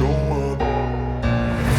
show up.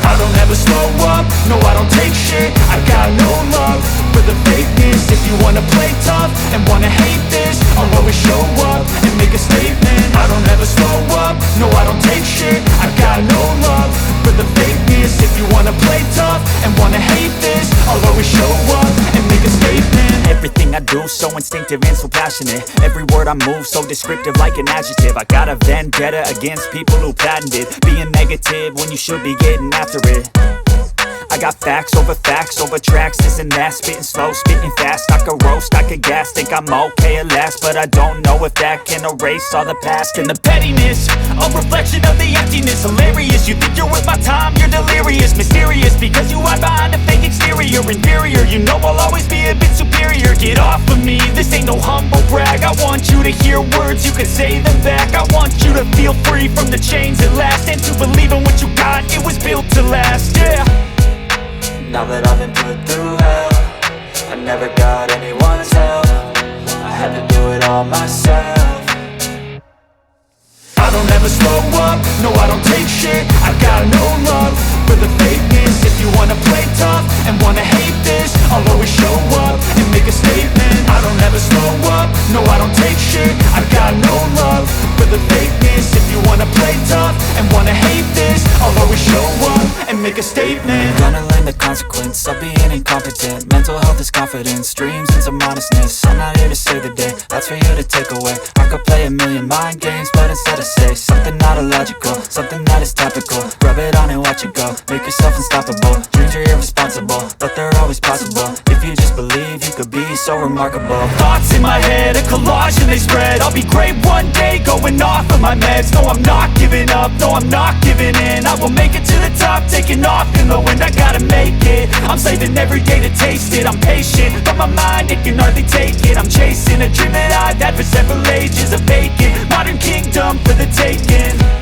I don't ever slow up, no I don't take shit. I got no love for the fakeness. If you wanna play tough and wanna hate this, I'll always show up and make a statement. I don't ever slow up, no I don't take shit. I got no love for the fakeness. If you wanna play tough and wanna hate this, I'll always show up and make a statement. Everything I do so instinctive and so passionate. Every word I move so descriptive like an adjective. I got a vendetta against people who patented being negative when you should be getting after it. I got facts over tracks, this and that. Spitting slow, spitting fast. I could roast, I could gas. Think I'm okay at last, but I don't know if that can erase all the past. And the pettiness, a reflection of the emptiness. Hilarious, you think you're worth my time, you're delirious. Mysterious, because you hide behind a fake exterior. Inferior, you know I'll always be a bit superior. Get off of me, this ain't no humble brag. I want you to hear words, you can say them back. I want you to feel free from the chains at last, and to believe in what you got, it was built to last, yeah. Now that I've been put through hell, I never got anyone's help. I had to do it all myself. I don't ever slow up, no I don't take shit. I got no love for the fakeness. If you wanna play tough and wanna hate this, I'll always show up and make a statement. I don't ever slow up, no I don't take shit. I got no love for the fakeness. If you wanna play tough and wanna hate this, I'll always show up and make a statement. Gonna learn the consequence of being incompetent. Mental health is confidence, dreams and some honestness. I'm not here to save the day, that's for you to take away. I could play a million mind games, but instead I say something not illogical, something that is topical. Rub it on and watch it go, make yourself unstoppable. Dreams are irresponsible, but they're always possible. If you just believe, you could be so remarkable. Thoughts in my head, a collage and they spread. I'll be great one day, going off of my meds. No, I'm not giving up, no, I'm not giving in. I will make it to the top, taking off in the wind. I gotta make it, I'm saving every day to taste it. I'm patient, but my mind, it can hardly take it. I'm chasing a dream that I've had for several ages. A vacant modern kingdom for the taking.